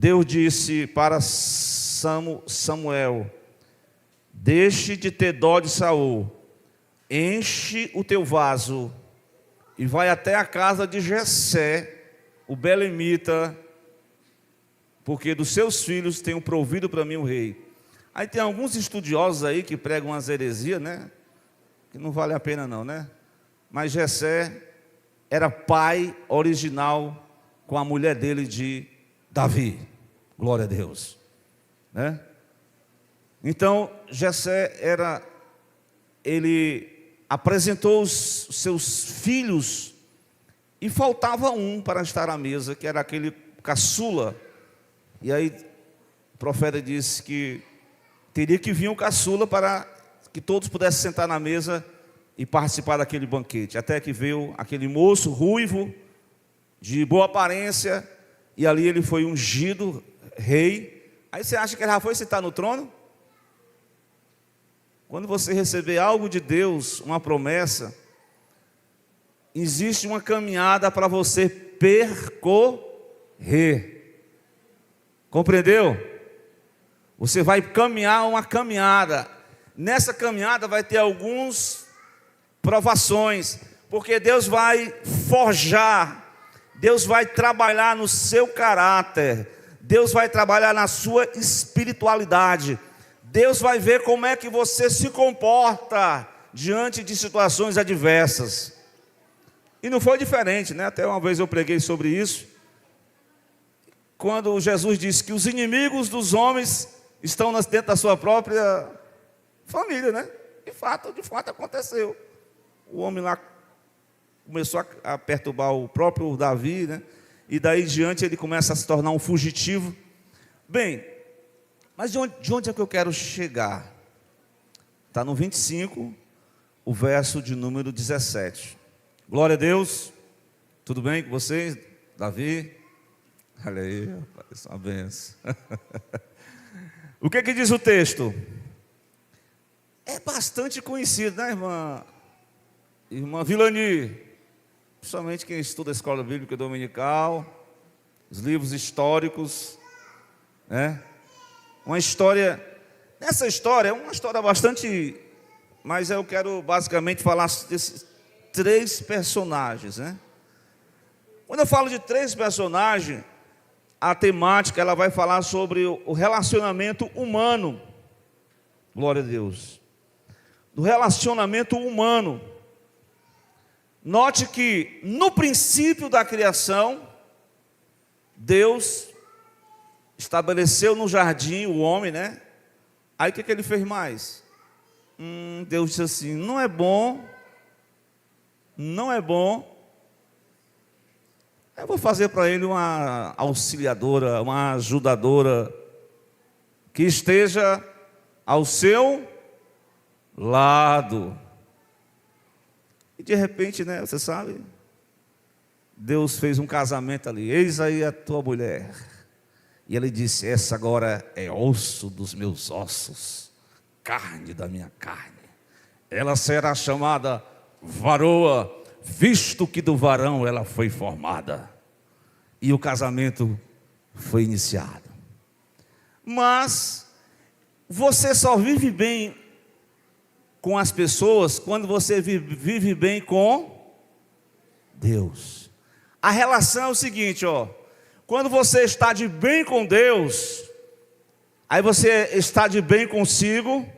Deus disse para Samuel: deixe de ter dó de Saul, enche o teu vaso e vai até a casa de Jessé, o belemita, porque dos seus filhos tenho provido para mim o rei. Aí tem alguns estudiosos aí que pregam umas heresias, né? Que não vale a pena não, né? Mas Jessé era pai original com a mulher dele de Davi. Glória a Deus, né? Então Jessé ele apresentou os seus filhos e faltava um para estar à mesa, que era aquele caçula. E aí o profeta disse que teria que vir um caçula para que todos pudessem sentar na mesa e participar daquele banquete. Até que veio aquele moço ruivo, de boa aparência, e ali ele foi ungido rei. Aí você acha que ele já foi sentar no trono? Quando você receber algo de Deus, uma promessa, existe uma caminhada para você percorrer. Compreendeu? Você vai caminhar uma caminhada. Nessa caminhada vai ter algumas provações, porque Deus vai forjar, Deus vai trabalhar no seu caráter, Deus vai trabalhar na sua espiritualidade. Deus vai ver como é que você se comporta diante de situações adversas. E não foi diferente, né? Até uma vez eu preguei sobre isso, quando Jesus disse que os inimigos dos homens estão dentro da sua própria família, né? De fato aconteceu. O homem lá começou a perturbar o próprio Davi, né? E daí em diante ele começa a se tornar um fugitivo. Bem, mas de onde é que eu quero chegar? Está no 25, o verso de número 17. Glória a Deus. Tudo bem com vocês, Davi? Olha aí, rapaz, uma benção. O que diz o texto? É bastante conhecido, né, irmã Vilani? Principalmente quem estuda a escola bíblica dominical, os livros históricos, né? Uma história, essa história é uma história bastante, mas eu quero basicamente falar desses três personagens, né? Quando eu falo de três personagens, a temática ela vai falar sobre o relacionamento humano. Glória a Deus. Do relacionamento humano. Note que no princípio da criação, Deus estabeleceu no jardim o homem, né? Aí o que ele fez mais? Deus disse assim: não é bom, eu vou fazer para ele uma auxiliadora, uma ajudadora, que esteja ao seu lado. E de repente, né, você sabe, Deus fez um casamento ali. Eis aí a tua mulher. E ele disse: essa agora é osso dos meus ossos, carne da minha carne. Ela será chamada varoa, visto que do varão ela foi formada. E o casamento foi iniciado. Mas você só vive bem com as pessoas quando você vive bem com Deus. A relação é o seguinte, ó. Quando você está de bem com Deus, aí você está de bem consigo,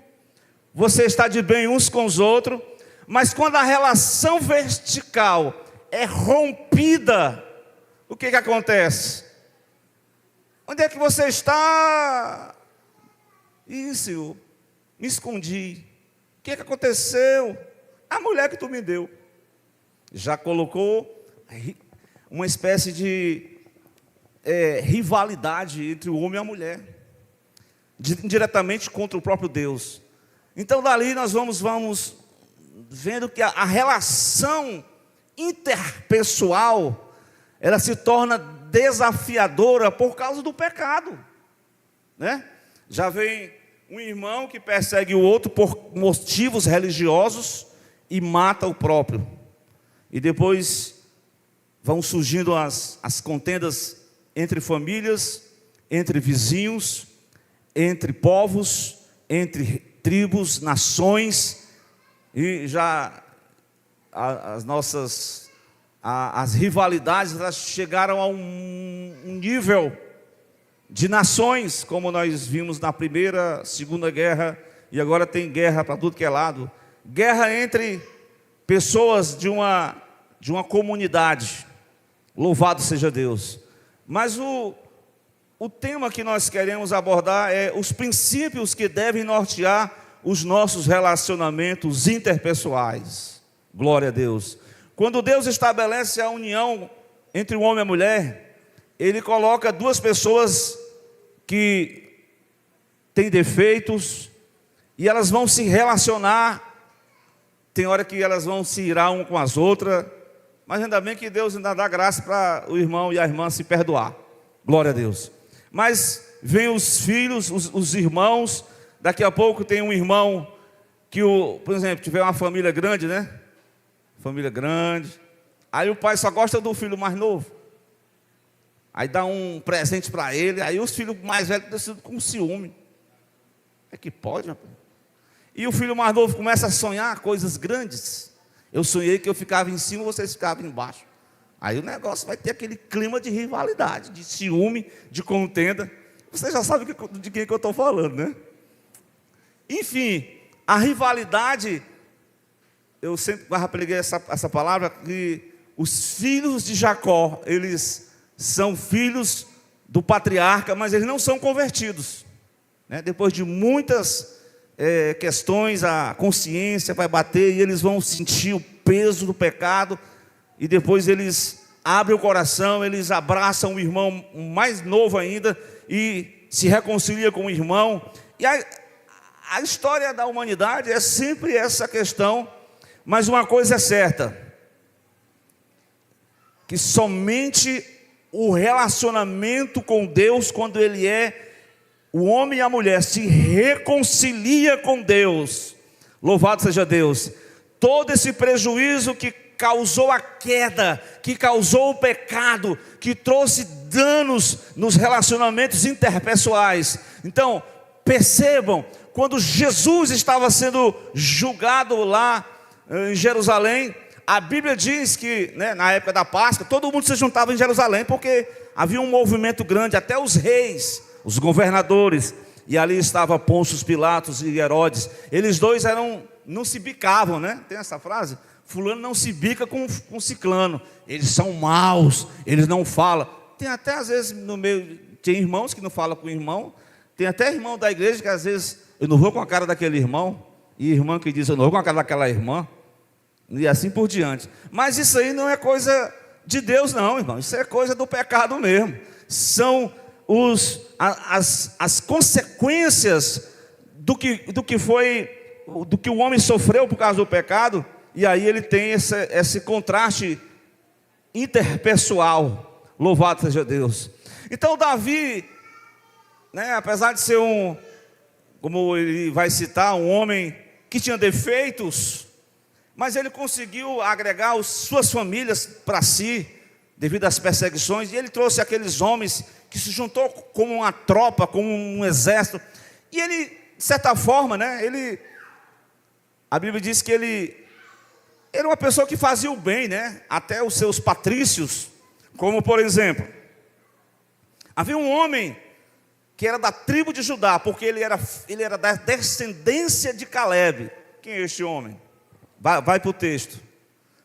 você está de bem uns com os outros. Mas quando a relação vertical é rompida, o que acontece? Onde é que você está? Isso, me escondi. O que aconteceu? A mulher que tu me deu. Já colocou uma espécie de rivalidade entre o homem e a mulher, indiretamente contra o próprio Deus. Então dali nós vamos vendo que a relação interpessoal, ela se torna desafiadora por causa do pecado, né? Já vem um irmão que persegue o outro por motivos religiosos e mata o próprio. E depois vão surgindo as contendas entre famílias, entre vizinhos, entre povos, entre tribos, nações, e já as rivalidades elas chegaram a um nível de nações, como nós vimos na Primeira, Segunda Guerra, e agora tem guerra para tudo que é lado. Guerra entre pessoas de uma comunidade. Louvado seja Deus. Mas o tema que nós queremos abordar é os princípios que devem nortear os nossos relacionamentos interpessoais. Glória a Deus. Quando Deus estabelece a união entre o homem e a mulher, Ele coloca duas pessoas que têm defeitos e elas vão se relacionar. Tem hora que elas vão se irar uma com as outras, mas ainda bem que Deus ainda dá graça para o irmão e a irmã se perdoar. Glória a Deus. Mas vem os filhos, os irmãos. Daqui a pouco tem um irmão que, por exemplo, tiver uma família grande, né? Família grande. Aí o pai só gosta do filho mais novo. Aí dá um presente para ele. Aí os filhos mais velhos decidem com ciúme. É que pode, rapaz. E o filho mais novo começa a sonhar coisas grandes. Eu sonhei que eu ficava em cima, vocês ficavam embaixo. Aí o negócio vai ter aquele clima de rivalidade, de ciúme, de contenda. Você já sabe de quem que eu estou falando, né? Enfim, a rivalidade, eu sempre preguei essa palavra, que os filhos de Jacó, eles são filhos do patriarca, mas eles não são convertidos, né? Depois de muitas questões, a consciência vai bater e eles vão sentir o peso do pecado, e depois eles abrem o coração, eles abraçam o irmão mais novo ainda e se reconciliam com o irmão. E a história da humanidade é sempre essa questão, mas uma coisa é certa, que somente o relacionamento com Deus, quando ele o homem e a mulher se reconcilia com Deus, louvado seja Deus, todo esse prejuízo que causou a queda, que causou o pecado, que trouxe danos nos relacionamentos interpessoais. Então, percebam, quando Jesus estava sendo julgado lá em Jerusalém, a Bíblia diz que, né, na época da Páscoa, todo mundo se juntava em Jerusalém, porque havia um movimento grande, até os reis, os governadores, e ali estava Pôncio Pilatos e Herodes. Eles dois não se bicavam, né? Tem essa frase? Fulano não se bica com ciclano. Eles são maus, eles não falam. Tem até às vezes no meio, tem irmãos que não falam com o irmão. Tem até irmão da igreja que às vezes eu não vou com a cara daquele irmão, e irmã que diz eu não vou com a cara daquela irmã, e assim por diante. Mas isso aí não é coisa de Deus não, irmão. Isso é coisa do pecado mesmo. São as consequências do que o homem sofreu por causa do pecado. E aí ele tem esse contraste interpessoal. Louvado seja Deus. Então Davi, né, apesar de ser como ele vai citar, um homem que tinha defeitos, mas ele conseguiu agregar suas famílias para si, devido às perseguições, e ele trouxe aqueles homens que se juntou como uma tropa, como um exército, e ele, de certa forma, né, a Bíblia diz que ele era uma pessoa que fazia o bem, né, até os seus patrícios, como por exemplo, havia um homem que era da tribo de Judá, porque ele era da descendência de Caleb. Quem é este homem? Vai para o texto,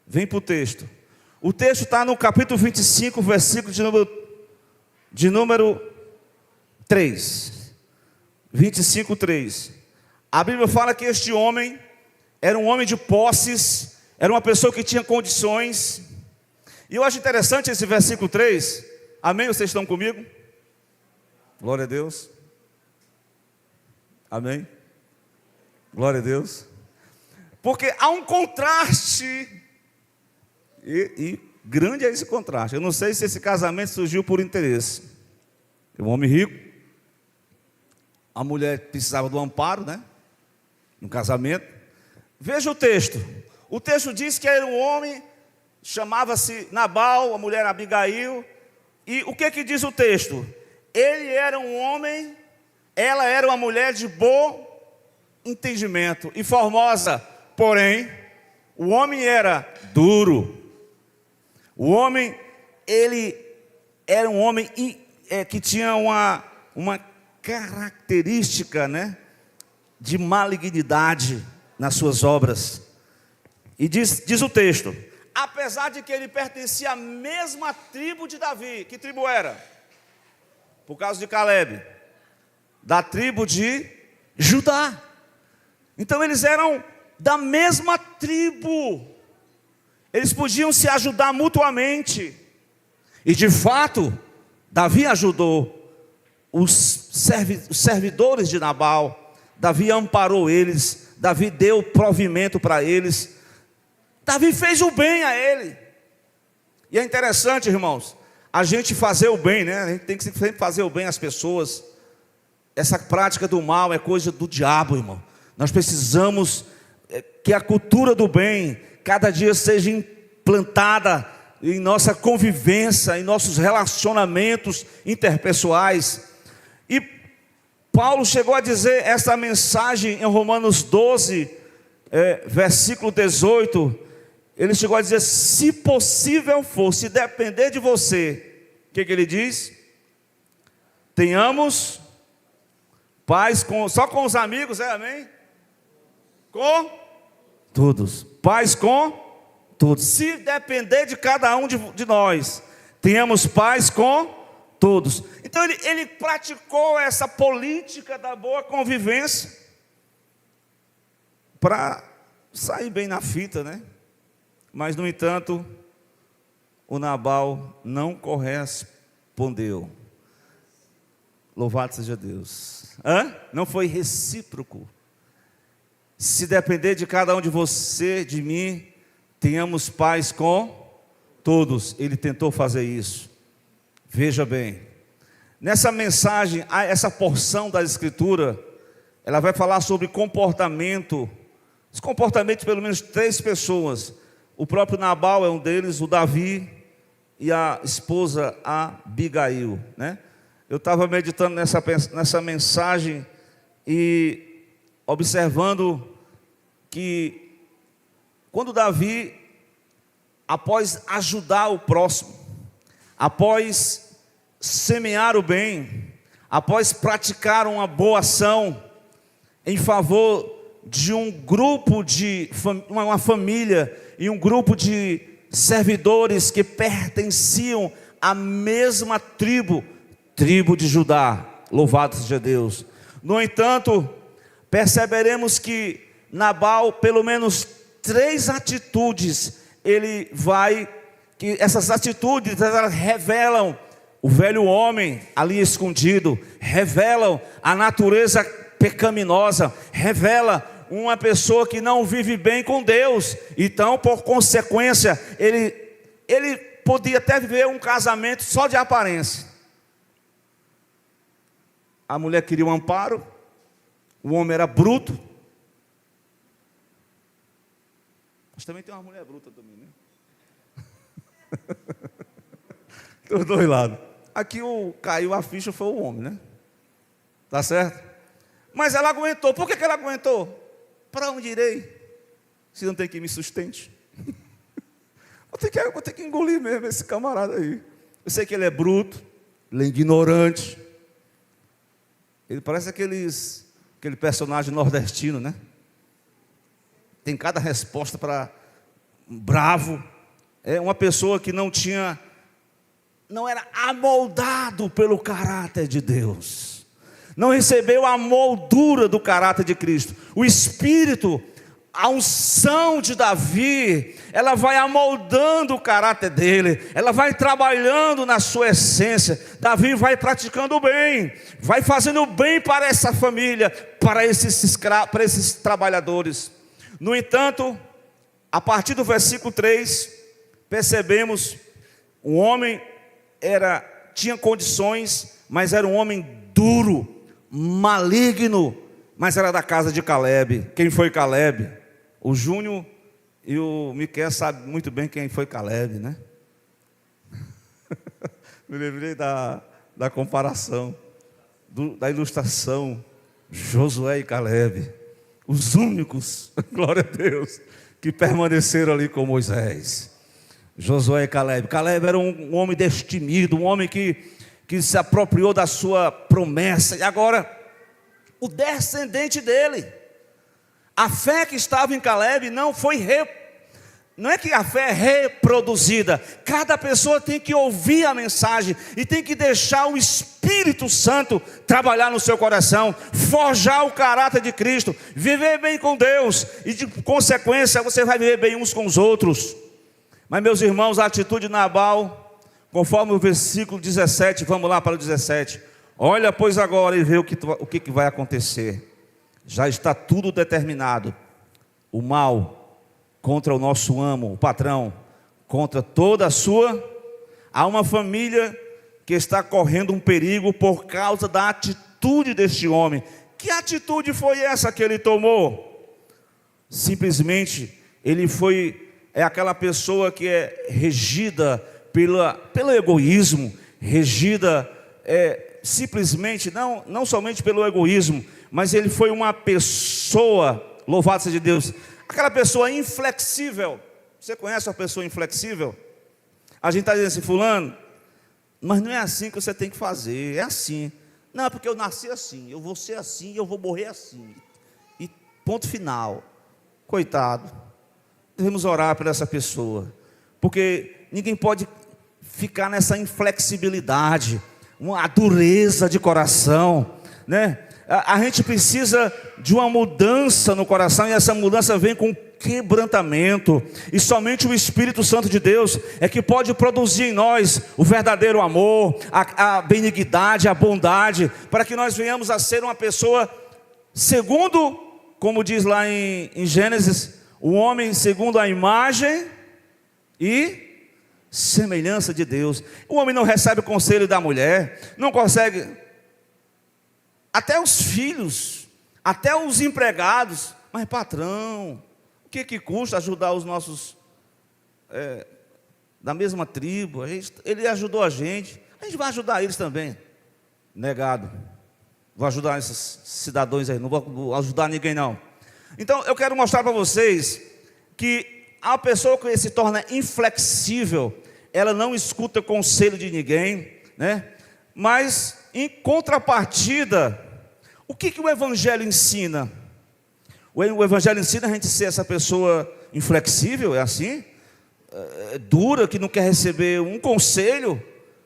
vem para o texto. O texto está no capítulo 25, versículo de número 3. 25, 3. A Bíblia fala que este homem era um homem de posses, era uma pessoa que tinha condições. E eu acho interessante esse versículo 3. Amém? Vocês estão comigo? Glória a Deus. Amém? Glória a Deus. Porque há um contraste, e grande é esse contraste. Eu não sei se esse casamento surgiu por interesse. Um homem rico, a mulher precisava do amparo, né? No casamento. Veja o texto. O texto diz que era um homem, chamava-se Nabal, a mulher Abigail. E o que diz o texto? Ele era um homem, ela era uma mulher de bom entendimento e formosa. Porém, o homem era duro. O homem, ele era um homem que tinha uma característica, né, de malignidade nas suas obras. E diz o texto: apesar de que ele pertencia à mesma tribo de Davi. Que tribo era? Por causa de Caleb, da tribo de Judá. Então eles eram da mesma tribo, eles podiam se ajudar mutuamente. E de fato, Davi ajudou os servidores de Nabal. Davi amparou eles, Davi deu provimento para eles, Davi fez o bem a ele. E é interessante, irmãos, a gente fazer o bem, né? A gente tem que sempre fazer o bem às pessoas. Essa prática do mal é coisa do diabo, irmão. Nós precisamos que a cultura do bem cada dia seja implantada em nossa convivência, em nossos relacionamentos interpessoais. E Paulo chegou a dizer essa mensagem em Romanos 12, versículo 18. Ele chegou a dizer: se possível for, se depender de você, o que ele diz? Tenhamos paz só com os amigos, amém? Com todos, paz com todos. Se depender de cada um de nós, tenhamos paz com todos. Então ele praticou essa política da boa convivência para sair bem na fita, né? Mas no entanto, o Nabal não correspondeu. Louvado seja Deus. Não foi recíproco. Se depender de cada um de você, de mim, tenhamos paz com todos. Ele tentou fazer isso. Veja bem, nessa mensagem, essa porção da Escritura, ela vai falar sobre comportamento. Os comportamentos de pelo menos 3 pessoas. O próprio Nabal é um deles, o Davi e a esposa Abigail, né? Eu estava meditando nessa mensagem e observando que quando Davi, após ajudar o próximo, após semear o bem, após praticar uma boa ação em favor de um grupo uma família e um grupo de servidores que pertenciam à mesma tribo de Judá, louvado seja Deus. No entanto, perceberemos que Nabal, pelo menos 3 atitudes, que essas atitudes elas revelam o velho homem ali escondido, revelam a natureza pecaminosa, revela uma pessoa que não vive bem com Deus. Então, por consequência, ele podia até viver um casamento só de aparência. A mulher queria um amparo, o homem era bruto. Mas também tem uma mulher bruta também, né? Dos 2 lados. Aqui caiu a ficha, foi o homem, né? Tá certo? Mas ela aguentou. Por que ela aguentou? Para onde irei, se não tem quem me sustente? Vou ter que engolir mesmo esse camarada aí. Eu sei que ele é bruto, ele é ignorante. Ele parece aquele personagem nordestino, né? Tem cada resposta para bravo. É uma pessoa que não era amoldado pelo caráter de Deus. Não recebeu a moldura do caráter de Cristo. O Espírito, a unção de Davi, ela vai amoldando o caráter dele, ela vai trabalhando na sua essência. Davi vai praticando o bem, vai fazendo o bem para essa família, para esses trabalhadores. No entanto, a partir do versículo 3, percebemos, o homem tinha condições, mas era um homem duro, maligno, mas era da casa de Caleb. Quem foi Caleb? O Júnior e o Miquel sabem muito bem quem foi Caleb, né? Me lembrei da comparação, da ilustração. Josué e Caleb, os únicos, glória a Deus, que permaneceram ali com Moisés. Josué e Caleb. Caleb era um homem destemido, um homem que se apropriou da sua promessa. E agora, o descendente dele. A fé que estava em Caleb não é que a fé é reproduzida. Cada pessoa tem que ouvir a mensagem e tem que deixar o Espírito Santo trabalhar no seu coração, forjar o caráter de Cristo, viver bem com Deus e de consequência você vai viver bem uns com os outros. Mas meus irmãos, a atitude de Nabal, conforme o versículo 17, vamos lá para o 17. Olha pois agora e vê o que vai acontecer. Já está tudo determinado. O mal contra o nosso amo, o patrão, contra toda a sua. Há uma família que está correndo um perigo por causa da atitude deste homem. Que atitude foi essa que ele tomou? Simplesmente, é aquela pessoa que é regida pelo egoísmo, regida simplesmente, não somente pelo egoísmo, mas ele foi uma pessoa, louvado seja Deus, aquela pessoa inflexível. Você conhece uma pessoa inflexível? A gente está dizendo assim, fulano, mas não é assim que você tem que fazer, é assim. Não, porque eu nasci assim, eu vou ser assim, eu vou morrer assim. E ponto final. Coitado, devemos orar por essa pessoa, porque ninguém pode ficar nessa inflexibilidade, uma dureza de coração, né? A gente precisa de uma mudança no coração, e essa mudança vem com quebrantamento, e somente o Espírito Santo de Deus é que pode produzir em nós o verdadeiro amor, a benignidade, a bondade, para que nós venhamos a ser uma pessoa segundo, como diz lá em Gênesis, o homem segundo a imagem e semelhança de Deus. O homem não recebe o conselho da mulher, não consegue. Até os filhos, até os empregados, mas patrão, o que custa ajudar os nossos da mesma tribo? Ele ajudou a gente vai ajudar eles também. Negado. Vou ajudar esses cidadãos aí, não vou ajudar ninguém não. Então eu quero mostrar para vocês que a pessoa que se torna inflexível, ela não escuta conselho de ninguém, né? Mas em contrapartida, o que o Evangelho ensina? O Evangelho ensina a gente ser essa pessoa inflexível, é assim? Dura, que não quer receber um conselho,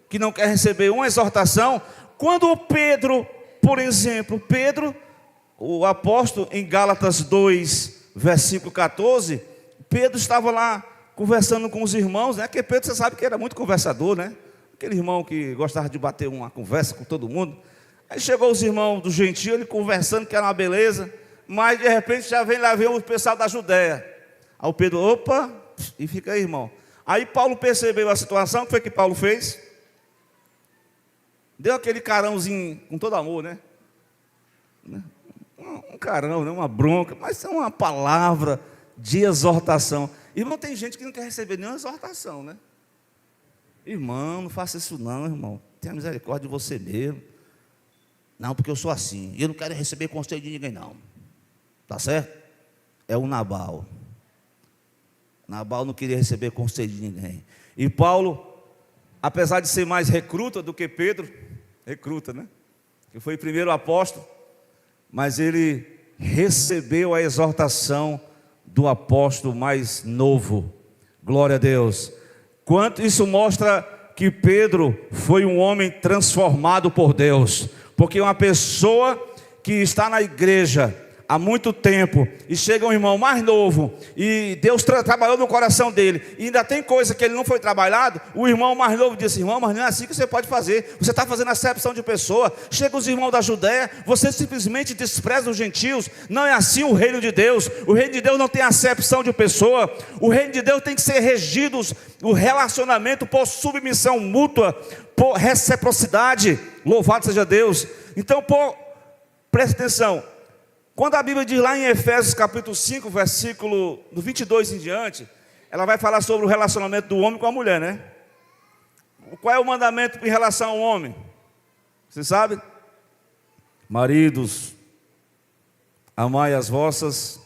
que não quer receber uma exortação. Quando Pedro, por exemplo, o apóstolo em Gálatas 2, versículo 14, Pedro estava lá conversando com os irmãos, né? Porque Pedro, você sabe que era muito conversador, né? Aquele irmão que gostava de bater uma conversa com todo mundo. Aí chegou os irmãos do gentio, ele conversando, que era uma beleza, mas de repente já vem lá ver o pessoal da Judéia. Aí o Pedro, opa, e fica aí, irmão. Aí Paulo percebeu a situação, o que foi que Paulo fez? Deu aquele carãozinho com todo amor, né? Um carão, né? Uma bronca, mas é uma palavra de exortação. Irmão, tem gente que não quer receber nenhuma exortação, né? Irmão, não faça isso não, irmão. Tenha misericórdia de você mesmo. Não, porque eu sou assim. Eu não quero receber conselho de ninguém, não. Tá certo? É o Nabal. Nabal não queria receber conselho de ninguém. E Paulo, apesar de ser mais recruta do que Pedro, recruta, né? Que foi o primeiro apóstolo, mas ele recebeu a exortação do apóstolo mais novo. Glória a Deus. Quanto isso mostra que Pedro foi um homem transformado por Deus, porque uma pessoa que está na igreja há muito tempo e chega um irmão mais novo e Deus trabalhou no coração dele e ainda tem coisa que ele não foi trabalhado, o irmão mais novo disse, irmão, mas não é assim que você pode fazer, você está fazendo acepção de pessoa. Chega os irmãos da Judéia, você simplesmente despreza os gentios. Não é assim o reino de Deus. O reino de Deus não tem acepção de pessoa. O reino de Deus tem que ser regido, o relacionamento por submissão mútua, por reciprocidade. Louvado seja Deus. Então, preste atenção. Quando a Bíblia diz lá em Efésios capítulo 5, versículo do 22 em diante, ela vai falar sobre o relacionamento do homem com a mulher, né? Qual é o mandamento em relação ao homem? Você sabe? Maridos, amai as vossas,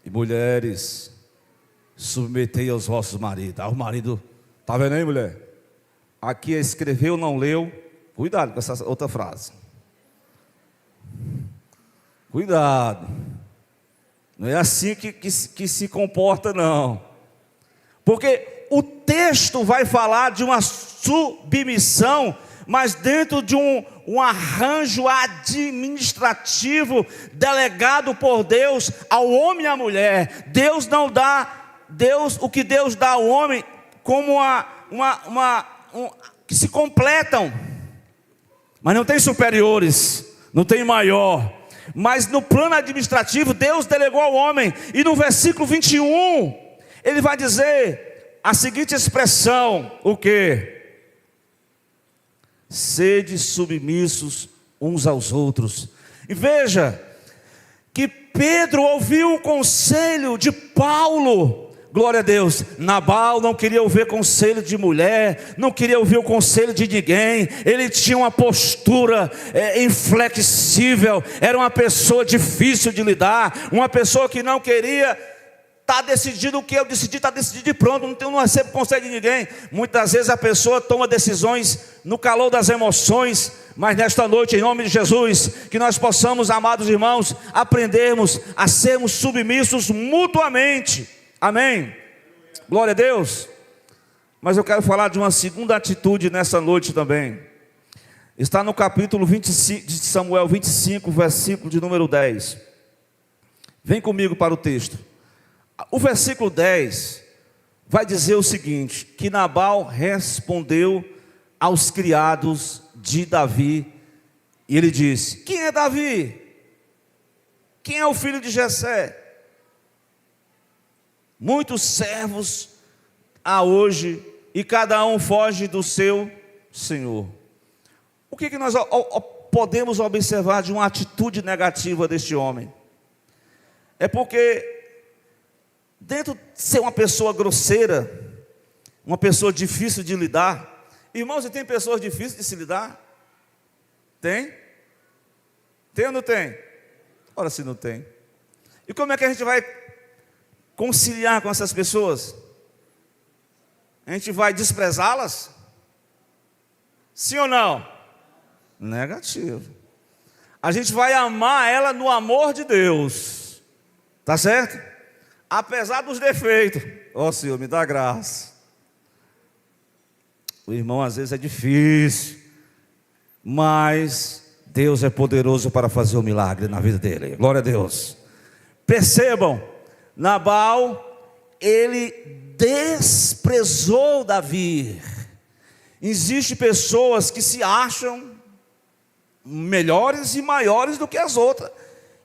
e mulheres, submetei aos vossos maridos. Ah, o marido, tá vendo aí, mulher? Aqui escreveu, não leu. Cuidado com essa outra frase. Cuidado. Não é assim que se comporta, não. Porque o texto vai falar de uma submissão, mas dentro de um arranjo administrativo delegado por Deus ao homem e à mulher. Deus não dá, o que Deus dá ao homem como que se completam, mas não tem superiores, não tem maior. Mas no plano administrativo Deus delegou ao homem. E no versículo 21 ele vai dizer a seguinte expressão: o quê? Sede submissos uns aos outros. E veja que Pedro ouviu o conselho de Paulo. Glória a Deus. Nabal não queria ouvir conselho de mulher, não queria ouvir o conselho de ninguém. Ele tinha uma postura inflexível. Era uma pessoa difícil de lidar, uma pessoa que não queria estar decidido. O que eu decidi, está decidido e pronto, não recebo conselho de ninguém. Muitas vezes a pessoa toma decisões no calor das emoções. Mas nesta noite, em nome de Jesus, que nós possamos, amados irmãos, aprendermos a sermos submissos mutuamente. Amém? Glória a Deus. Mas eu quero falar de uma segunda atitude nessa noite também. Está no capítulo 25, de Samuel 25, versículo de número 10. Vem comigo para o texto. O versículo 10 vai dizer o seguinte: que Nabal respondeu aos criados de Davi, e ele disse: quem é Davi? Quem é o filho de Jessé? Muitos servos há hoje, e cada um foge do seu senhor. O que nós podemos observar de uma atitude negativa deste homem? É porque, dentro de ser uma pessoa grosseira, uma pessoa difícil de lidar, irmãos, e tem pessoas difíceis de se lidar? Tem? Tem ou não tem? Ora, se não tem. E como é que a gente vai conciliar com essas pessoas? A gente vai desprezá-las? Sim ou não? Negativo. A gente vai amar ela no amor de Deus. Tá certo? Apesar dos defeitos. Ó Senhor, me dá graça. O irmão às vezes é difícil, mas Deus é poderoso para fazer o milagre na vida dele. Glória a Deus. Percebam, Nabal, ele desprezou Davi. Existem pessoas que se acham melhores e maiores do que as outras,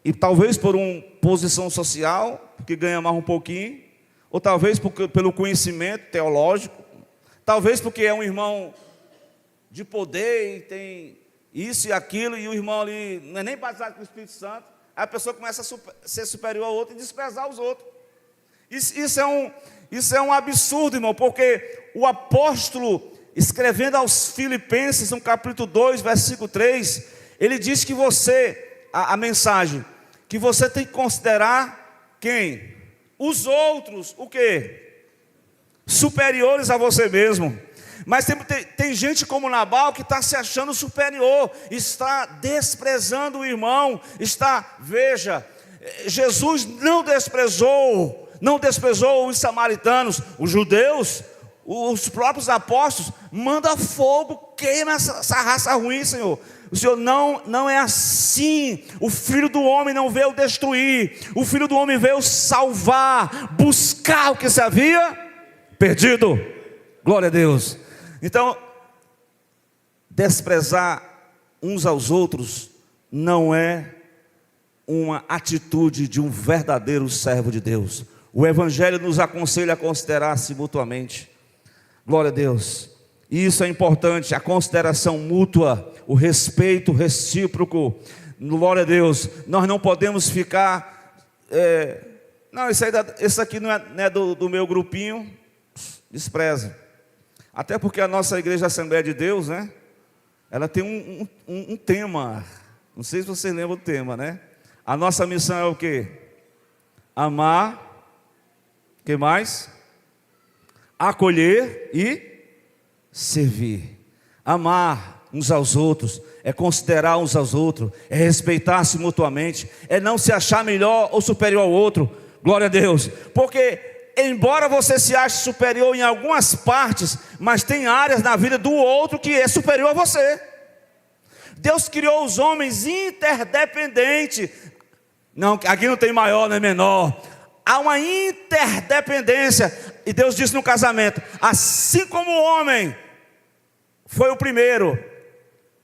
e talvez por uma posição social, porque ganha mais um pouquinho, ou talvez pelo conhecimento teológico, talvez porque é um irmão de poder e tem isso e aquilo, e o irmão ali não é nem batizado com o Espírito Santo. Aí a pessoa começa a ser superior ao outro e desprezar os outros. Isso é um absurdo, irmão, porque o apóstolo, escrevendo aos Filipenses, no capítulo 2, versículo 3, ele diz que a mensagem, que você tem que considerar quem? Os outros, o quê? Superiores a você mesmo. Mas tem gente como Nabal que está se achando superior, está desprezando o irmão, veja, Jesus não desprezou os samaritanos, os judeus, os próprios apóstolos. Manda fogo, queima essa raça ruim, Senhor. O Senhor não é assim. O Filho do Homem não veio destruir, o Filho do Homem veio salvar, buscar o que se havia perdido. Glória a Deus. Então, desprezar uns aos outros não é uma atitude de um verdadeiro servo de Deus. O Evangelho nos aconselha a considerar-se mutuamente. Glória a Deus. E isso é importante, a consideração mútua, o respeito recíproco. Glória a Deus. Nós não podemos ficar... não, isso aqui não é do meu grupinho. Despreza. Até porque a nossa igreja Assembleia de Deus, né? Ela tem um tema. Não sei se vocês lembram do tema, né? A nossa missão é o quê? Amar. O que mais? Acolher e servir. Amar uns aos outros é considerar uns aos outros, é respeitar-se mutuamente, é não se achar melhor ou superior ao outro. Glória a Deus. Porque embora você se ache superior em algumas partes, mas tem áreas na vida do outro que é superior a você. Deus criou os homens interdependentes. Não, aqui não tem maior nem menor. Há uma interdependência. E Deus disse no casamento: assim como o homem foi o primeiro,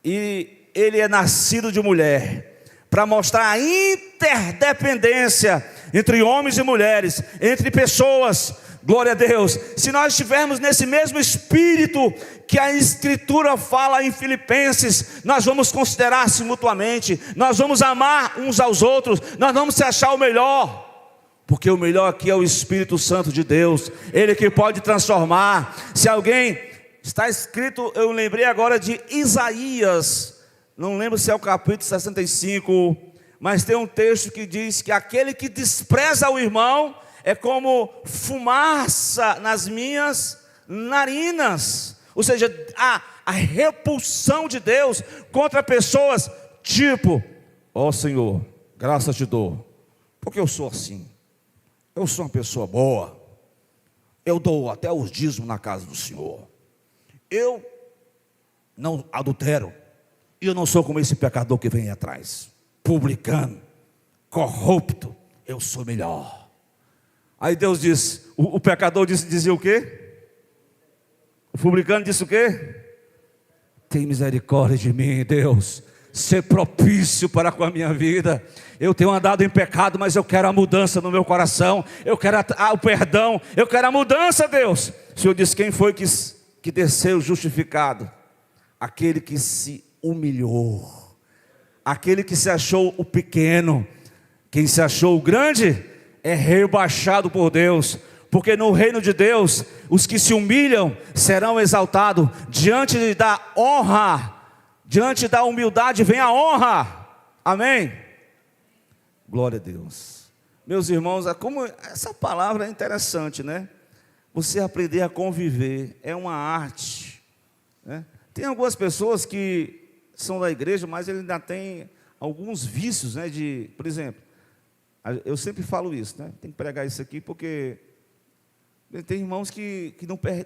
e ele é nascido de mulher, para mostrar a interdependência entre homens e mulheres, entre pessoas. Glória a Deus. Se nós estivermos nesse mesmo espírito que a Escritura fala em Filipenses, nós vamos considerar-se mutuamente, nós vamos amar uns aos outros, nós vamos se achar o melhor. Porque o melhor aqui é o Espírito Santo de Deus, Ele que pode transformar. Se alguém, está escrito, eu lembrei agora de Isaías, não lembro se é o capítulo 65, mas tem um texto que diz que aquele que despreza o irmão é como fumaça nas minhas narinas. Ou seja, a repulsão de Deus contra pessoas tipo: ó Senhor, graças te dou, porque eu sou assim. Eu sou uma pessoa boa. Eu dou até os dízimos na casa do Senhor. Eu não adultero. E eu não sou como esse pecador que vem atrás, publicano, corrupto. Eu sou melhor. Aí Deus diz, o pecador dizia o quê? O publicano disse o quê? Tem misericórdia de mim, Deus. Ser propício para com a minha vida. Eu tenho andado em pecado, mas eu quero a mudança no meu coração. Eu quero o perdão. Eu quero a mudança, Deus. O Senhor disse: quem foi que desceu justificado? Aquele que se humilhou, aquele que se achou o pequeno. Quem se achou o grande é rebaixado por Deus. Porque no reino de Deus, os que se humilham serão exaltados. Diante da honra, diante da humildade vem a honra. Amém? Glória a Deus. Meus irmãos, como essa palavra é interessante, né? Você aprender a conviver é uma arte, né? Tem algumas pessoas que são da igreja, mas ele ainda tem alguns vícios, né? Por exemplo, eu sempre falo isso, né? Tem que pregar isso aqui porque tem irmãos que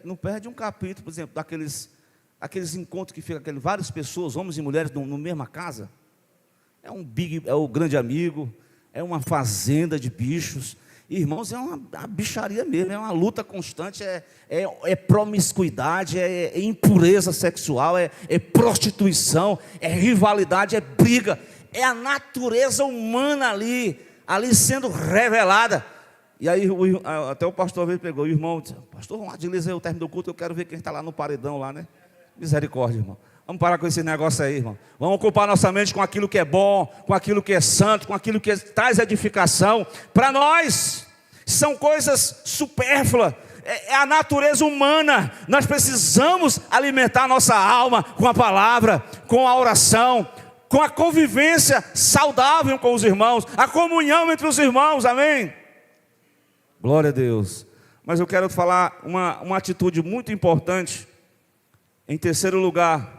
não perdem um capítulo, por exemplo, aqueles encontros que ficam várias pessoas, homens e mulheres, na mesma casa. É o grande amigo, é uma fazenda de bichos. Irmãos, é uma bicharia mesmo, é uma luta constante, é promiscuidade, é impureza sexual, é prostituição, é rivalidade, é briga, é a natureza humana ali sendo revelada. E aí até o pastor veio e pegou, o irmão disse: pastor, vamos agilizar o término do culto, eu quero ver quem está lá no paredão lá, né? Misericórdia, irmão. Vamos parar com esse negócio aí, irmão. Vamos ocupar nossa mente com aquilo que é bom, com aquilo que é santo, com aquilo que traz edificação para nós. São coisas supérfluas, é a natureza humana. Nós precisamos alimentar nossa alma com a palavra, com a oração, com a convivência saudável com os irmãos, a comunhão entre os irmãos, amém? Glória a Deus. Mas eu quero falar uma atitude muito importante. Em terceiro lugar,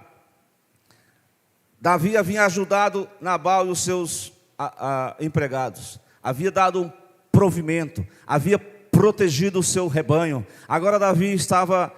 Davi havia ajudado Nabal e os seus empregados, havia dado um provimento, havia protegido o seu rebanho. Agora Davi estava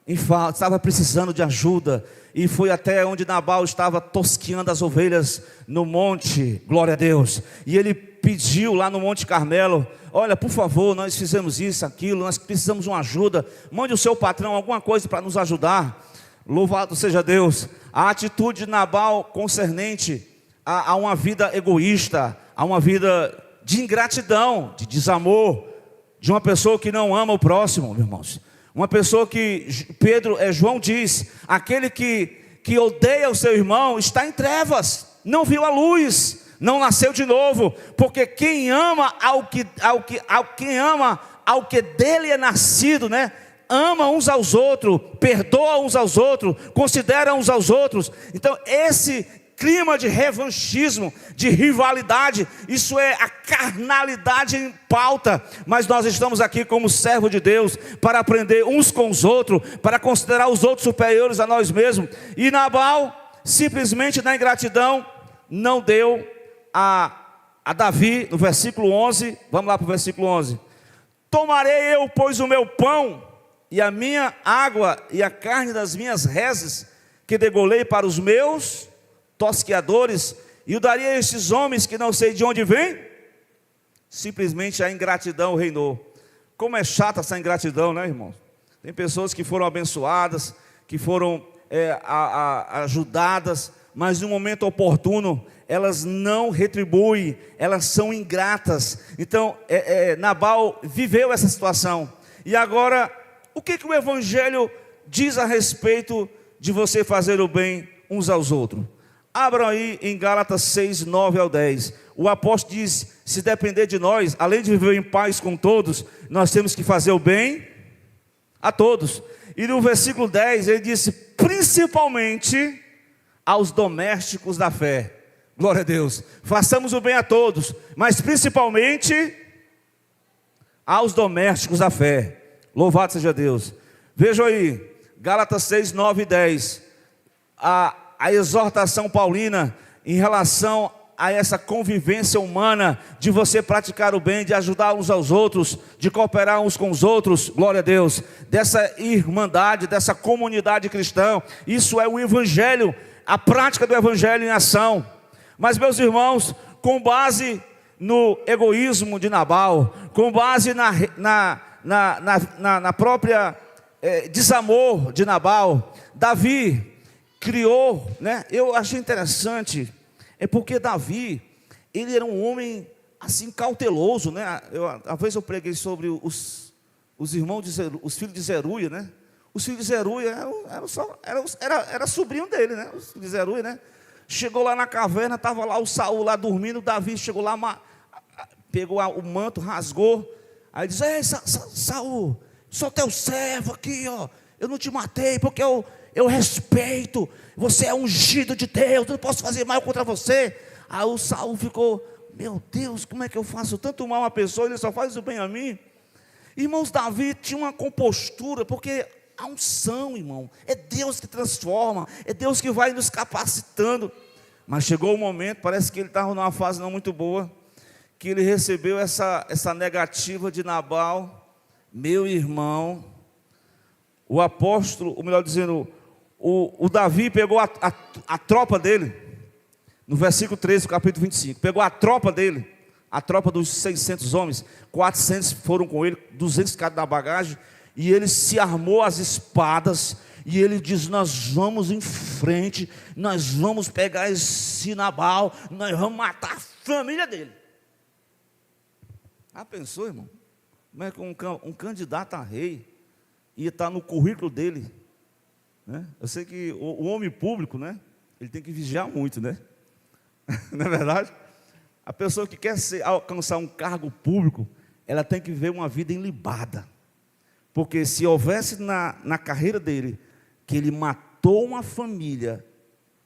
em falta, estava precisando de ajuda, e foi até onde Nabal estava tosqueando as ovelhas no monte, glória a Deus, e ele pediu lá no Monte Carmelo: olha, por favor, nós fizemos isso, aquilo, nós precisamos de uma ajuda, mande o seu patrão alguma coisa para nos ajudar. Louvado seja Deus. A atitude de Nabal concernente a uma vida egoísta, a uma vida de ingratidão, de desamor, de uma pessoa que não ama o próximo, meus irmãos. Uma pessoa que João diz: aquele que odeia o seu irmão está em trevas, não viu a luz, não nasceu de novo. Porque quem ama ao que dele é nascido, né? ama uns aos outros, perdoa uns aos outros, considera uns aos outros. Então esse clima de revanchismo, de rivalidade, isso é a carnalidade em pauta. Mas nós estamos aqui como servo de Deus para aprender uns com os outros, para considerar os outros superiores a nós mesmos. E Nabal, simplesmente na ingratidão, não deu a Davi, no versículo 11, vamos lá para o versículo 11. Tomarei eu, pois, o meu pão e a minha água e a carne das minhas reses, que degolei para os meus tosqueadores, e o daria a esses homens que não sei de onde vêm? Simplesmente a ingratidão reinou. Como é chata essa ingratidão, né, irmãos? Tem pessoas que foram abençoadas, que foram ajudadas, mas no momento oportuno elas não retribuem, elas são ingratas. Então Nabal viveu essa situação. E agora, o que o Evangelho diz a respeito de você fazer o bem uns aos outros? Abram aí em Gálatas 6, 9 ao 10. O apóstolo diz: se depender de nós, além de viver em paz com todos, nós temos que fazer o bem a todos. E no versículo 10 ele disse: principalmente aos domésticos da fé. Glória a Deus. Façamos o bem a todos, mas principalmente aos domésticos da fé. Louvado seja Deus. Vejam aí, Gálatas 6, 9 e 10. A exortação paulina em relação a essa convivência humana, de você praticar o bem, de ajudar uns aos outros, de cooperar uns com os outros, glória a Deus, dessa irmandade, dessa comunidade cristã. Isso é o Evangelho, a prática do Evangelho em ação. Mas, meus irmãos, com base no egoísmo de Nabal, com base na própria desamor de Nabal, Davi criou, né? Eu achei interessante, porque Davi, ele era um homem assim cauteloso, né? Às vezes eu preguei sobre os irmãos os filhos de Zeruia, né? Os filhos de Zeruia era sobrinho dele, né? Os filhos de Zeruia, né? Chegou lá na caverna, estava lá o Saul lá dormindo, Davi chegou lá, pegou o manto, rasgou, aí diz: ei, Saul, sou teu servo aqui, ó, eu não te matei, porque eu respeito, você é ungido de Deus, eu não posso fazer mal contra você. Aí o Saul ficou: meu Deus, como é que eu faço tanto mal a uma pessoa, ele só faz o bem a mim? Irmãos, Davi tinha uma compostura, porque a unção, irmão, é Deus que transforma, é Deus que vai nos capacitando. Mas chegou o momento, parece que ele estava numa fase não muito boa, que ele recebeu essa negativa de Nabal. Meu irmão, o apóstolo, ou melhor dizendo, o Davi pegou a tropa dele, no versículo 13 do capítulo 25, pegou a tropa dele, a tropa dos 600 homens, 400 foram com ele, 200 cada da bagagem, e ele se armou as espadas, e ele diz: nós vamos em frente, nós vamos pegar esse Nabal, nós vamos matar a família dele. Ah, pensou, irmão? Como é que um candidato a rei ia estar no currículo dele, né? Eu sei que o homem público, né, ele tem que vigiar muito, né? Não é verdade? A pessoa que quer alcançar um cargo público, ela tem que viver uma vida ilibada. Porque se houvesse na carreira dele, que ele matou uma família,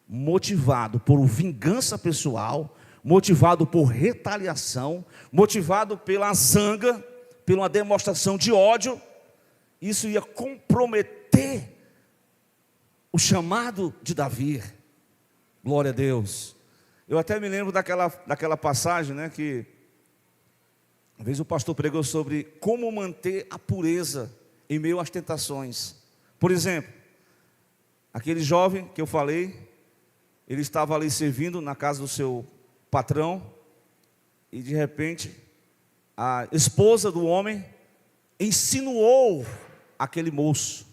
motivado por vingança pessoal, motivado por retaliação, motivado pela zanga, pela uma demonstração de ódio, isso ia comprometer o chamado de Davi. Glória a Deus. Eu até me lembro daquela passagem, né, que uma vez o pastor pregou sobre como manter a pureza em meio às tentações. Por exemplo, aquele jovem que eu falei, ele estava ali servindo na casa do seu patrão, e de repente a esposa do homem insinuou aquele moço.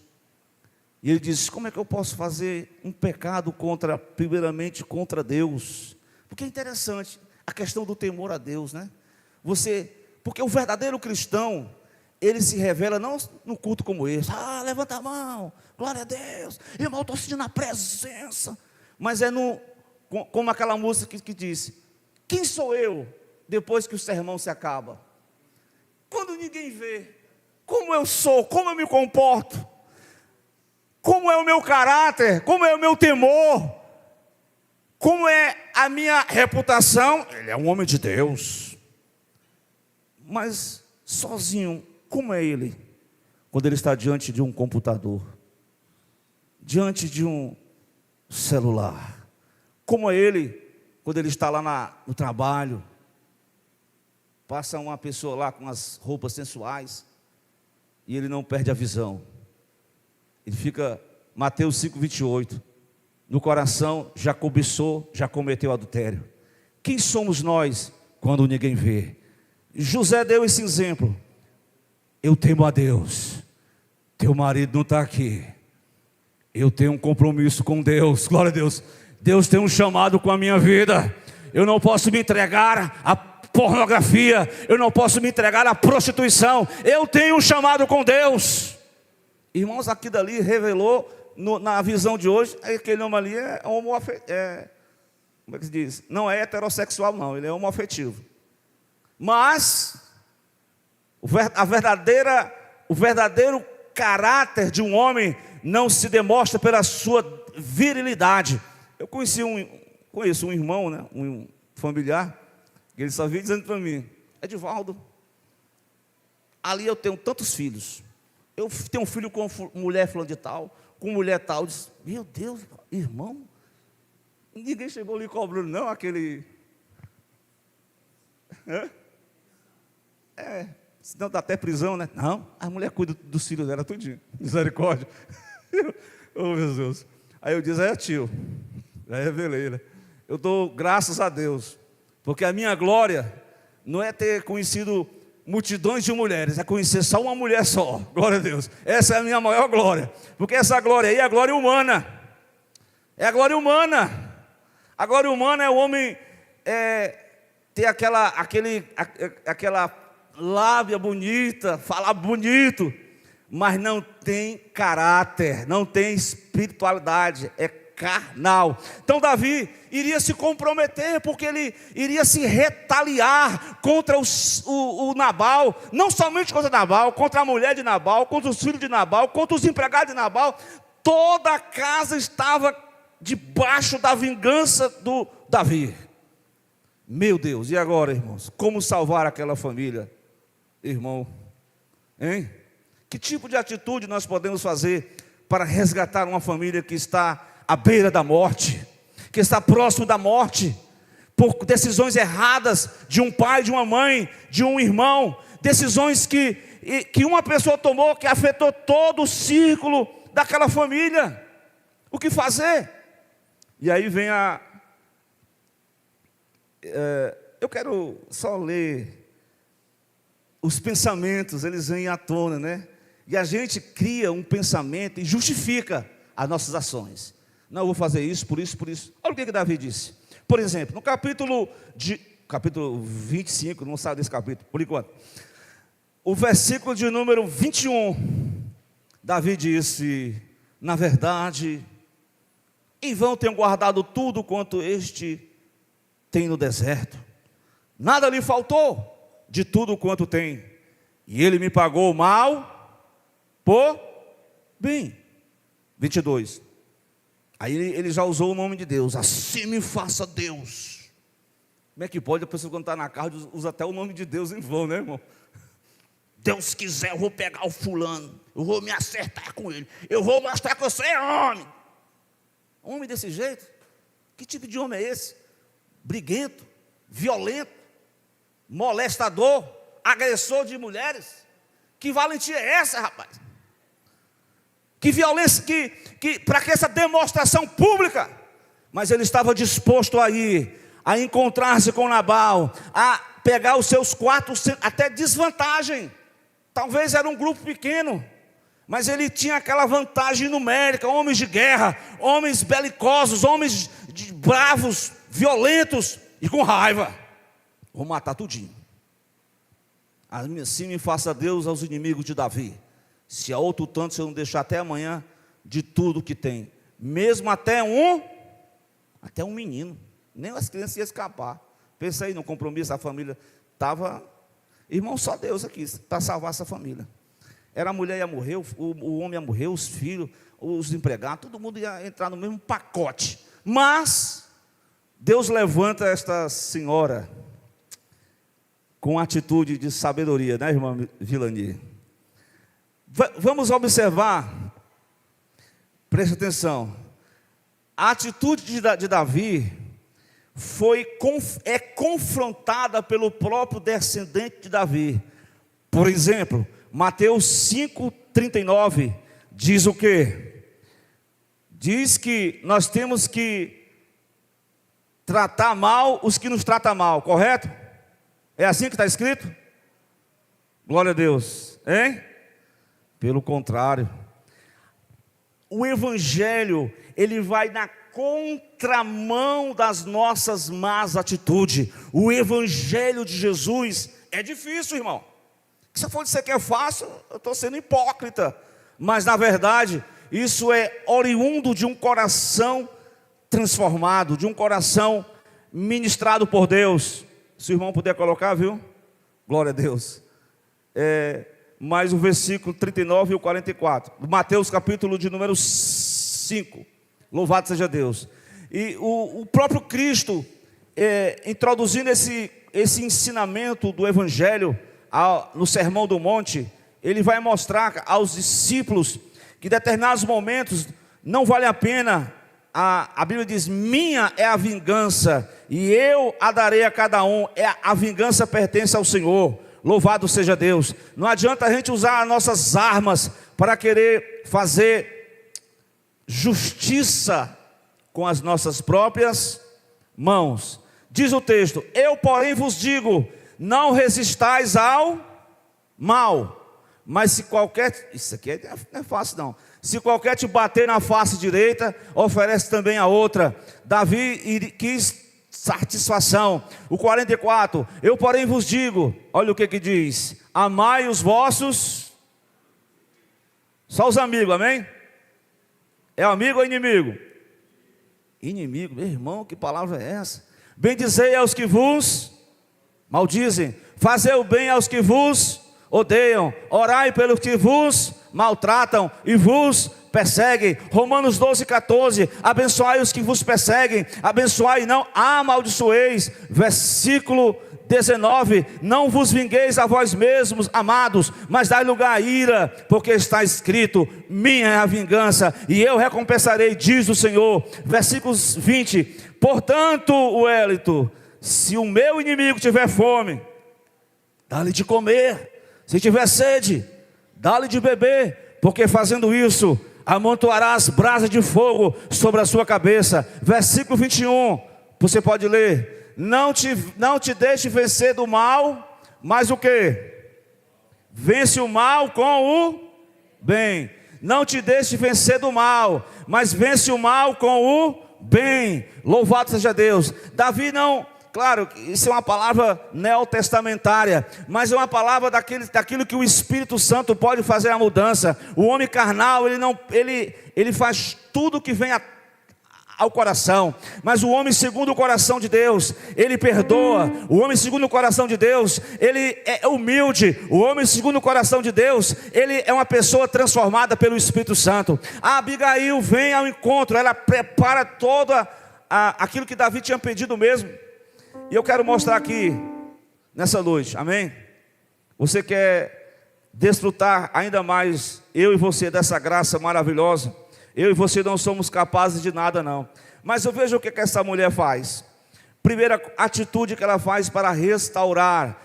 E ele disse: como é que eu posso fazer um pecado primeiramente contra Deus? Porque é interessante a questão do temor a Deus, né? Porque o verdadeiro cristão, ele se revela não no culto como esse: ah, levanta a mão, glória a Deus, irmão, estou sentindo a presença. Mas é como aquela música que diz: quem sou eu depois que o sermão se acaba? Quando ninguém vê, como eu sou, como eu me comporto, como é o meu caráter, como é o meu temor, como é a minha reputação. Ele é um homem de Deus. Mas sozinho, como é ele quando ele está diante de um computador, diante de um celular? Como é ele quando ele está lá no trabalho? Passa uma pessoa lá com as roupas sensuais e ele não perde a visão. Ele fica, Mateus 5:28, no coração já cobiçou, já cometeu adultério. Quem somos nós quando ninguém vê? José deu esse exemplo. Eu temo a Deus, teu marido não está aqui, eu tenho um compromisso com Deus, glória a Deus. Deus tem um chamado com a minha vida. Eu não posso me entregar à pornografia, eu não posso me entregar à prostituição. Eu tenho um chamado com Deus. Irmãos, aqui dali revelou, na visão de hoje, aquele homem ali é homoafetivo. Como é que se diz? Não é heterossexual não, ele é homoafetivo. Mas o verdadeiro caráter de um homem não se demonstra pela sua virilidade. Eu conheço um irmão, né, um familiar, que ele só vinha dizendo para mim: Edivaldo, ali eu tenho tantos filhos, eu tenho um filho com mulher fulano de tal, com mulher tal. Eu disse: meu Deus, irmão, ninguém chegou ali cobrando não, aquele... senão dá até prisão, né? Não, a mulher cuida dos filhos dela tudinho, misericórdia. Oh, meu Deus. Aí eu disse: tio, já revelei, né? Eu dou graças a Deus, porque a minha glória não é ter conhecido multidões de mulheres, é conhecer só uma mulher só, glória a Deus. Essa é a minha maior glória, porque essa glória aí é a glória humana, é a glória humana. A glória humana é o homem ter aquela lábia bonita, falar bonito, mas não tem caráter, não tem espiritualidade, é carnal. Então Davi iria se comprometer, porque ele iria se retaliar contra o Nabal, não somente contra Nabal, contra a mulher de Nabal, contra os filhos de Nabal, contra os empregados de Nabal. Toda a casa estava debaixo da vingança do Davi. Meu Deus, e agora, irmãos? Como salvar aquela família? Irmão, hein? Que tipo de atitude nós podemos fazer para resgatar uma família que está à beira da morte, que está próximo da morte, por decisões erradas de um pai, de uma mãe, de um irmão, decisões que uma pessoa tomou, que afetou todo o círculo daquela família? O que fazer? E aí vem eu quero só ler os pensamentos, eles vêm à tona, né? E a gente cria um pensamento e justifica as nossas ações. Não, eu vou fazer isso, por isso, por isso. Olha o que Davi disse. Por exemplo, no capítulo 25, não sabe desse capítulo, por enquanto. O versículo de número 21, Davi disse: na verdade, em vão tenho guardado tudo quanto este tem no deserto. Nada lhe faltou de tudo quanto tem. E ele me pagou mal por bem. 22. Aí ele já usou o nome de Deus. Assim me faça Deus. Como é que pode a pessoa, quando está na carne, usa até o nome de Deus em vão, né, irmão? Deus quiser, eu vou pegar o fulano, eu vou me acertar com ele, eu vou mostrar que eu sou homem. Homem desse jeito? Que tipo de homem é esse? Briguento, violento, molestador, agressor de mulheres? Que valentia é essa, rapaz? Que violência, para que essa demonstração pública? Mas ele estava disposto a ir, a encontrar-se com Nabal, a pegar os seus 400, até desvantagem. Talvez era um grupo pequeno, mas ele tinha aquela vantagem numérica. Homens de guerra, homens belicosos, homens bravos, violentos e com raiva. Vou matar tudinho. Assim me faça Deus aos inimigos de Davi. Se a outro tanto, se eu não deixar até amanhã, de tudo que tem, mesmo até um menino, nem as crianças iam escapar. Pensa aí no compromisso, a família estava, irmão, só Deus aqui para salvar essa família. Era a mulher ia morrer, o homem ia morrer, os filhos, os empregados, todo mundo ia entrar no mesmo pacote. Mas Deus levanta esta senhora com atitude de sabedoria, né, irmã Vilani? Vamos observar, preste atenção, a atitude de Davi é confrontada pelo próprio descendente de Davi. Por exemplo, Mateus 5,39 diz o quê? Diz que nós temos que tratar mal os que nos tratam mal, correto? É assim que está escrito? Glória a Deus, hein? Pelo contrário, o Evangelho, ele vai na contramão das nossas más atitudes. O Evangelho de Jesus é difícil, irmão. Se eu for dizer que é fácil, eu estou sendo hipócrita. Mas na verdade, isso é oriundo de um coração transformado, de um coração ministrado por Deus. Se o irmão puder colocar, viu? Glória a Deus. Mais o versículo 39 e o 44. Mateus capítulo de número 5. Louvado seja Deus. E o próprio Cristo, introduzindo esse ensinamento do Evangelho no Sermão do Monte, ele vai mostrar aos discípulos que em determinados momentos não vale a pena. A Bíblia diz: minha é a vingança, e eu a darei a cada um. A vingança pertence ao Senhor. Louvado seja Deus. Não adianta a gente usar as nossas armas para querer fazer justiça com as nossas próprias mãos. Diz o texto: eu porém vos digo, não resistais ao mal, mas se qualquer, isso aqui não é fácil não, se qualquer te bater na face direita, oferece também a outra. Davi quis satisfação. O 44, eu porém vos digo, olha o que diz: amai os vossos, só os amigos, amém? É amigo ou inimigo? Inimigo, meu irmão, que palavra é essa? Bendizei aos que vos maldizem, fazei o bem aos que vos odeiam, orai pelos que vos maltratam e vos perseguem. Romanos 12,14, abençoai os que vos perseguem, abençoai e não amaldiçoeis. Versículo 19, não vos vingueis a vós mesmos, amados, mas dai lugar à ira, porque está escrito: minha é a vingança e eu recompensarei, diz o Senhor. Versículos 20, portanto, Wellington, se o meu inimigo tiver fome, dá-lhe de comer. Se tiver sede, dá-lhe de beber, porque fazendo isso, amontoarás brasas de fogo sobre a sua cabeça. Versículo 21, você pode ler: não te deixe vencer do mal, mas o que? Vence o mal com o bem. Não te deixe vencer do mal, mas vence o mal com o bem. Louvado seja Deus. Davi não... Claro, isso é uma palavra neotestamentária, mas é uma palavra daquilo que o Espírito Santo pode fazer a mudança. O homem carnal, ele faz tudo que vem ao coração, mas o homem segundo o coração de Deus, ele perdoa. O homem segundo o coração de Deus, ele é humilde. O homem segundo o coração de Deus, ele é uma pessoa transformada pelo Espírito Santo. A Abigail vem ao encontro, ela prepara toda aquilo que Davi tinha pedido mesmo. E eu quero mostrar aqui, nessa noite, amém? Você quer desfrutar ainda mais, eu e você, dessa graça maravilhosa? Eu e você não somos capazes de nada não. Mas eu vejo o que essa mulher faz. Primeira atitude que ela faz para restaurar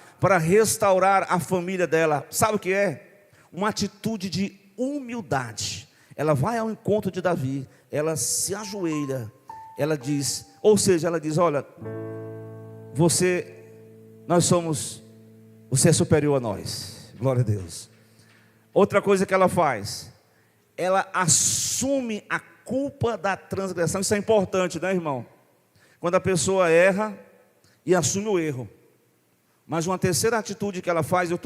a família dela. Sabe o que é? Uma atitude de humildade. Ela vai ao encontro de Davi, ela se ajoelha, ela diz, olha... Você é superior a nós, glória a Deus. Outra coisa que ela faz, ela assume a culpa da transgressão. Isso é importante, né, irmão? Quando a pessoa erra e assume o erro. Mas uma terceira atitude que ela faz, eu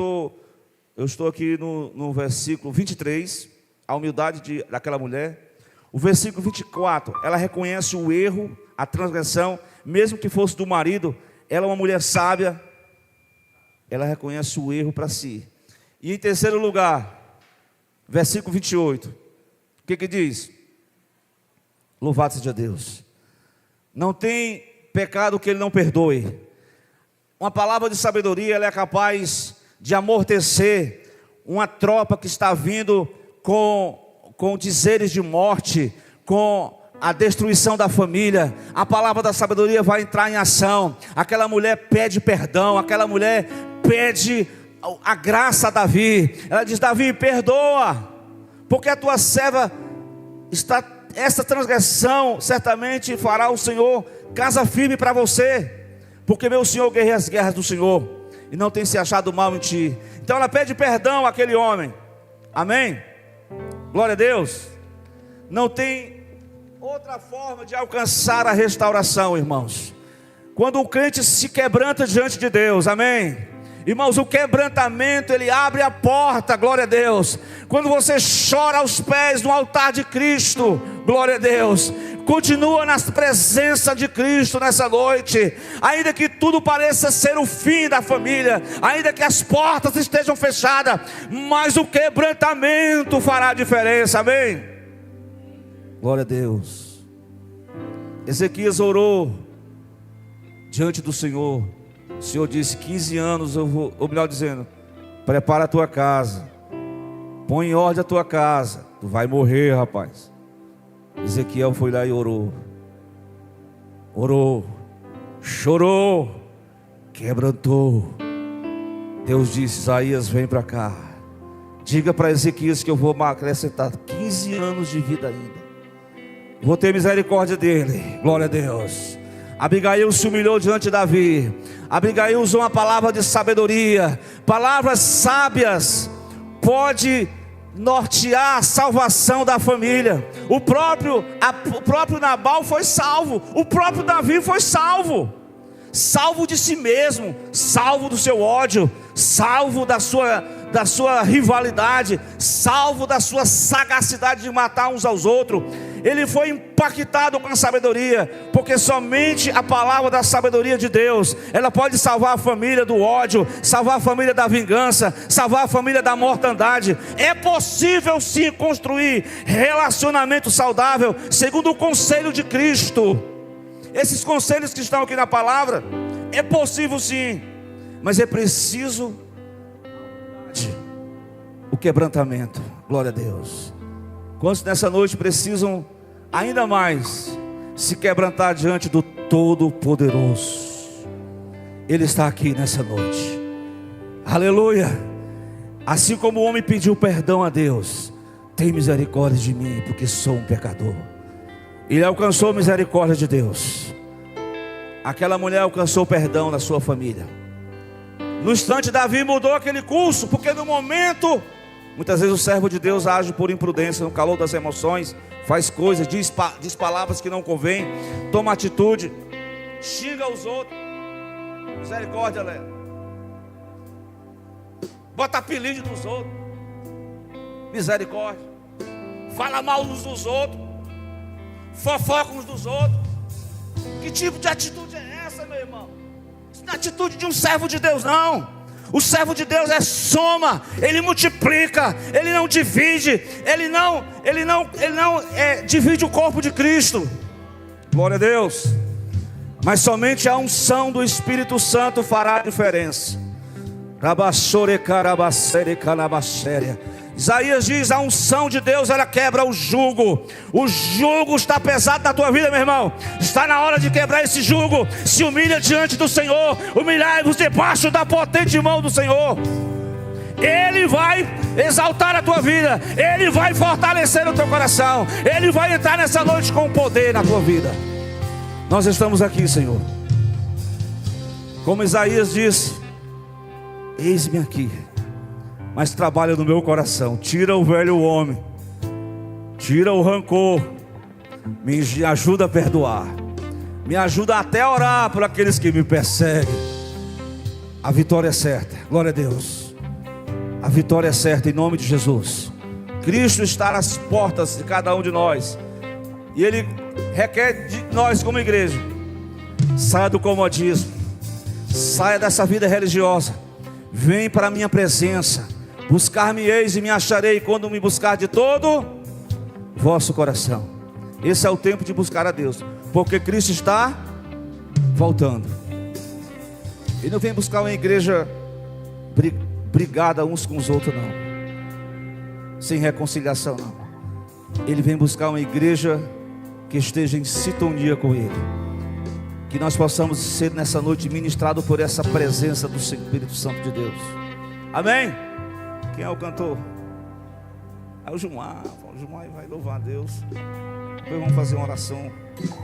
estou aqui no versículo 23, a humildade daquela mulher. O versículo 24, ela reconhece o erro, a transgressão, mesmo que fosse do marido. Ela é uma mulher sábia, ela reconhece o erro para si. E em terceiro lugar, versículo 28. O que diz? Louvado seja Deus. Não tem pecado que Ele não perdoe. Uma palavra de sabedoria, ela é capaz de amortecer uma tropa que está vindo com dizeres de morte, com a destruição da família. A palavra da sabedoria vai entrar em ação. Aquela mulher pede perdão, aquela mulher pede a graça a Davi. Ela diz: Davi, perdoa, porque a tua serva está, essa transgressão certamente fará o Senhor casa firme para você, porque meu Senhor guerreia as guerras do Senhor e não tem se achado mal em ti. Então ela pede perdão àquele homem. Amém? Glória a Deus. Não tem outra forma de alcançar a restauração, irmãos, quando o crente se quebranta diante de Deus. Amém? Irmãos, o quebrantamento, ele abre a porta, glória a Deus. Quando você chora aos pés no altar de Cristo, glória a Deus, continua na presença de Cristo nessa noite, ainda que tudo pareça ser o fim da família, ainda que as portas estejam fechadas, mas o quebrantamento fará a diferença. Amém? Glória a Deus. Ezequias orou diante do Senhor. O Senhor disse: 15 anos eu vou, ou melhor dizendo, prepara a tua casa, põe em ordem a tua casa, tu vai morrer, rapaz. Ezequiel foi lá e orou, chorou, quebrantou. Deus disse: Isaías, vem para cá, diga para Ezequias que eu vou acrescentar 15 anos de vida ainda, vou ter misericórdia dele. Glória a Deus. Abigail se humilhou diante de Davi. Abigail usou uma palavra de sabedoria. Palavras sábias pode nortear a salvação da família. O próprio Nabal foi salvo. O próprio Davi foi salvo. Salvo de si mesmo, salvo do seu ódio, salvo da sua rivalidade, salvo da sua sagacidade de matar uns aos outros. Ele foi impactado com a sabedoria, porque somente a palavra da sabedoria de Deus, ela pode salvar a família do ódio, salvar a família da vingança, salvar a família da mortandade. É possível sim construir relacionamento saudável, segundo o conselho de Cristo. Esses conselhos que estão aqui na palavra, é possível sim, mas é preciso o quebrantamento. Glória a Deus. Quantos nessa noite precisam ainda mais se quebrantar diante do Todo-Poderoso? Ele está aqui nessa noite. Aleluia. Assim como o homem pediu perdão a Deus, tem misericórdia de mim, porque sou um pecador. Ele alcançou a misericórdia de Deus. Aquela mulher alcançou perdão na sua família. No instante, Davi mudou aquele curso, porque no momento, muitas vezes o servo de Deus age por imprudência, no calor das emoções, faz coisas, diz palavras que não convém, toma atitude, xinga os outros. Misericórdia, Léo. Bota apelido nos outros. Misericórdia. Fala mal uns dos outros, fofoca uns dos outros. Que tipo de atitude é essa, meu irmão? Isso não é atitude de um servo de Deus, não. O servo de Deus é soma, ele multiplica, ele não divide, ele não divide o corpo de Cristo. Glória a Deus. Mas somente a unção do Espírito Santo fará a diferença. Isaías diz: a unção de Deus, ela quebra o jugo. O jugo está pesado na tua vida, meu irmão. Está na hora de quebrar esse jugo. Se humilha diante do Senhor. Humilhai-vos debaixo da potente mão do Senhor. Ele vai exaltar a tua vida. Ele vai fortalecer o teu coração. Ele vai entrar nessa noite com poder na tua vida. Nós estamos aqui, Senhor, como Isaías disse: eis-me aqui, mas trabalha no meu coração. Tira o velho homem, tira o rancor, me ajuda a perdoar, me ajuda até a orar por aqueles que me perseguem. A vitória é certa, glória a Deus. A vitória é certa em nome de Jesus. Cristo está nas portas de cada um de nós, e Ele requer de nós como igreja: saia do comodismo, saia dessa vida religiosa, vem para a minha presença, Buscar-me-eis e me acharei quando me buscar de todo vosso coração. Esse é o tempo de buscar a Deus, porque Cristo está voltando. Ele não vem buscar uma igreja brigada uns com os outros, não, sem reconciliação, não. Ele vem buscar uma igreja que esteja em sintonia com Ele. Que nós possamos ser nessa noite ministrados por essa presença do Espírito Santo de Deus. Amém? Quem é o cantor? É o Gilmar. O Gilmar vai louvar a Deus. Depois vamos fazer uma oração.